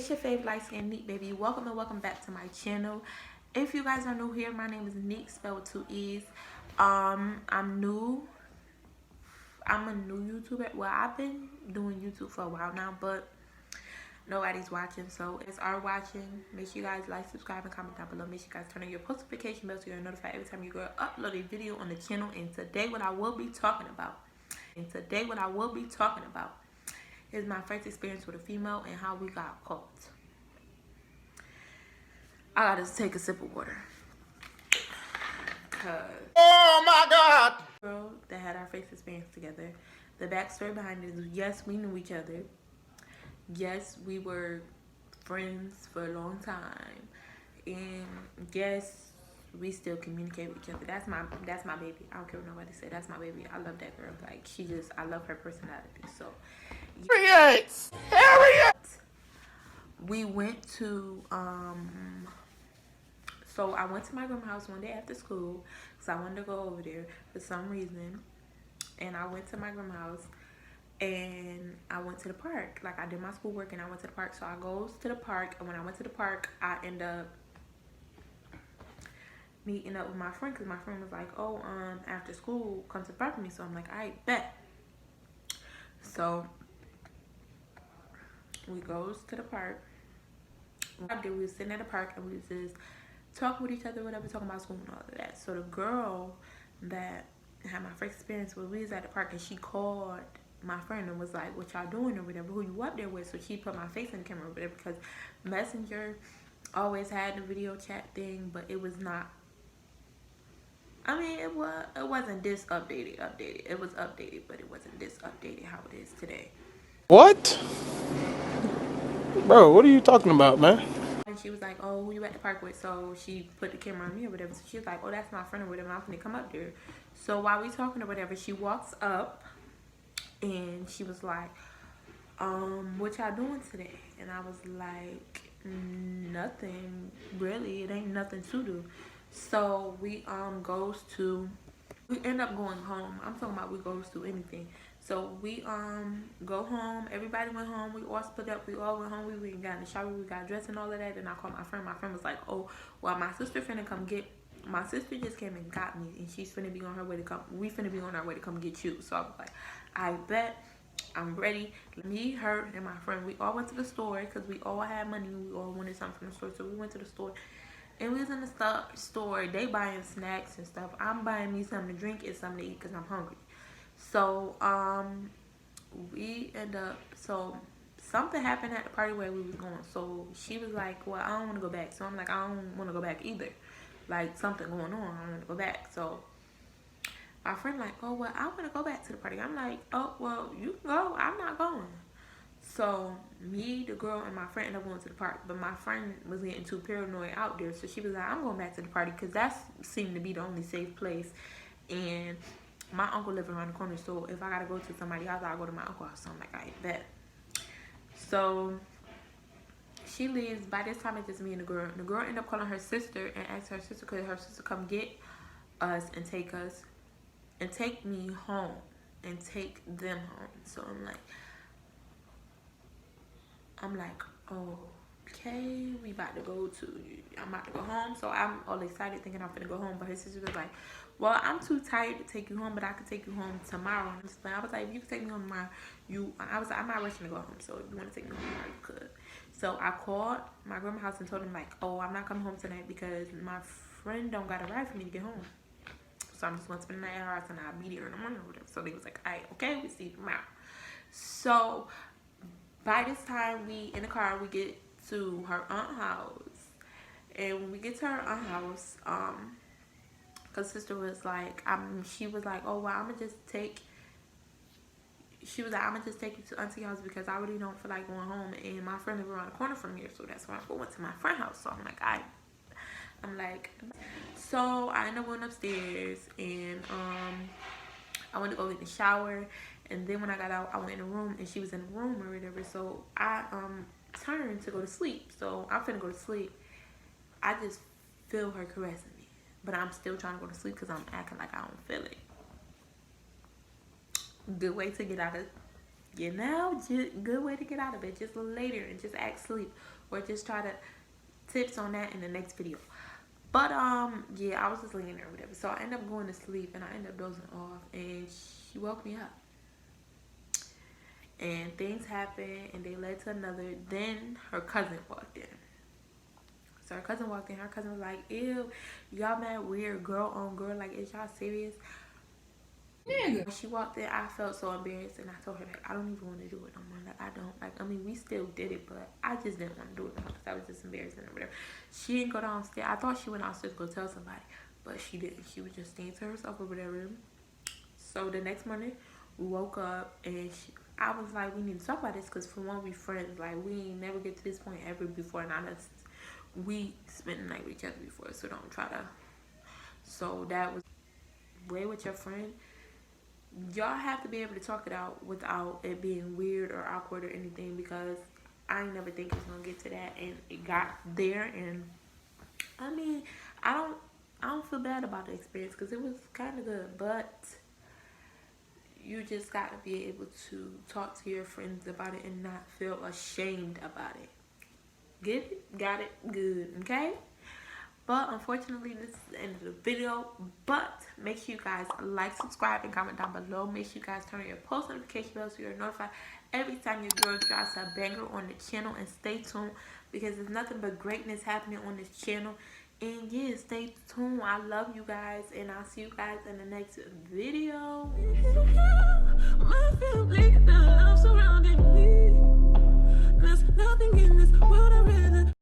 It's your fave light skin Neek baby. Welcome and welcome back to my channel. If you guys are new here, my name is Neek, spelled with 2 E's. I'm new. I'm a new YouTuber. Well, I've been doing YouTube for a while now, but nobody's watching. So if you are watching, make sure you guys like, subscribe, and comment down below. Make sure you guys turn on your post notification bell so you're notified every time you go upload a video on the channel. And today what I will be talking about is my first experience with a female and how we got caught. I gotta take a sip of water. Oh my God! Girl that had our first experience together. The backstory behind it is, yes, we knew each other. Yes, we were friends for a long time. And yes, we still communicate with each other. That's my baby. I don't care what nobody said. That's my baby. I love that girl. Like, I love her personality. So Harriet! We went to so I went to my grandma's house one day after school because I wanted to go over there for some reason. And I went to my grandma's house and I went to the park. Like, I did my schoolwork and I went to the park. So I goes to the park, and when I went to the park, I end up meeting up with my friend because my friend was like, oh, after school, come to the park with me. So I'm like, I bet. So we goes to the park. We was sitting at the park and we was just talking with each other, whatever, talking about school and all of that. So the girl that had my first experience with, we was at the park and she called my friend and was like, what y'all doing or whatever, who you up there with? So she put my face in the camera over there because Messenger always had the video chat thing, but it was not, I mean, it wasn't this updated. It was updated, but it wasn't this updated how it is today. What? Bro, what are you talking about, man? And she was like, oh, who you at the park with? So she put the camera on me or whatever. So she was like, oh, that's my friend or whatever. I'm gonna come up there. So while we talking or whatever, she walks up and she was like, what y'all doing today? And I was like, nothing really. It ain't nothing to do. So we end up going home. I'm talking about we goes to anything. So we go home. Everybody went home. We all split up. We all went home. We got in the shower. We got dressed and all of that. And I called my friend. My friend was like, oh, well, my sister finna come get. My sister just came and got me, and she's finna be on her way to come. We finna be on our way to come get you. So I was like, I bet. I'm ready. Me, her, and my friend, we all went to the store because we all had money. We all wanted something from the store. So we went to the store. And we was in the store. They buying snacks and stuff. I'm buying me something to drink and something to eat because I'm hungry. So we end up, so something happened at the party where we was going. So she was like, well, I don't want to go back. So I'm like, I don't want to go back either. Like, something going on. I don't want to go back. So my friend like, oh, well, I want to go back to the party. I'm like, oh, well, you can go. I'm not going. So me, the girl, and my friend ended up going to the park. But my friend was getting too paranoid out there. So she was like, I'm going back to the party because that seemed to be the only safe place. And my uncle lived around the corner. So if I got to go to somebody's house, I'll go to my uncle's house. So I'm like, I bet. So she leaves. By this time, it's just me and the girl. The girl ended up calling her sister and asked her sister, could her sister come get us and take us and take me home and take them home. So I'm like, oh, okay, I'm about to go home. So I'm all excited thinking I'm gonna go home. But her sister was like, well, I'm too tired to take you home, but I could take you home tomorrow. And I was like, if you could take me home tomorrow, I was like, I'm not rushing to go home. So if you want to take me home tomorrow, you could. So I called my grandma's house and told them like, oh, I'm not coming home tonight because my friend don't got a ride for me to get home. So I'm just going to spend the night at her house and I'll be there in the morning or whatever. So they was like, all right, okay, we see you tomorrow. So by this time, we in the car, we get to her aunt's house. And when we get to her aunt's house, cause sister was like, she was like, oh, well, I'm gonna just take you to auntie house because I really don't feel like going home. And my friend lives around the corner from here, so that's why I went to my friend's house. So I'm like, so I ended up going upstairs and I went to go get in the shower, and then when I got out, I went in the room and she was in the room or whatever. So I turned to go to sleep. So I'm finna go to sleep. I just feel her caressing me, but I'm still trying to go to sleep because I'm acting like I don't feel it. Good way to get out of You know, just good way to get out of it. Just later and just act sleep, or just try to tips on that in the next video. But yeah, I was just laying there or whatever. So I ended up going to sleep and I ended up dozing off, and she woke me up. And things happened and they led to another. Then her cousin walked in. So her cousin walked in. Her cousin was like, "Ew, y'all mad weird, girl on girl. Like, is y'all serious?" Nigga. When she walked in, I felt so embarrassed, and I told her, like, I don't even want to do it no more. Like, I don't. Like, I mean, we still did it, but I just didn't want to do it no more because I was just embarrassing or whatever. She didn't go downstairs. I thought she went downstairs to go tell somebody, but she didn't. She was just staying to herself or whatever. So the next morning, we woke up, and I was like, we need to talk about this because, for one, we friends. Like, we ain't never get to this point ever before, and we spent the night with each other before, so don't try to. So that was way with your friend. Y'all have to be able to talk it out without it being weird or awkward or anything, because I ain't never think it was gonna get to that, and it got there. And I mean, I don't feel bad about the experience because it was kind of good, but you just got to be able to talk to your friends about it and not feel ashamed about it. Get it? Got it? Good. Okay? But unfortunately, this is the end of the video. But make sure you guys like, subscribe, and comment down below. Make sure you guys turn on your post notification bell so you're notified every time your girl drops a banger on the channel. And stay tuned because there's nothing but greatness happening on this channel. And yeah, stay tuned. I love you guys, and I'll see you guys in the next video. My family, the love surrounding me. There's nothing in this world I really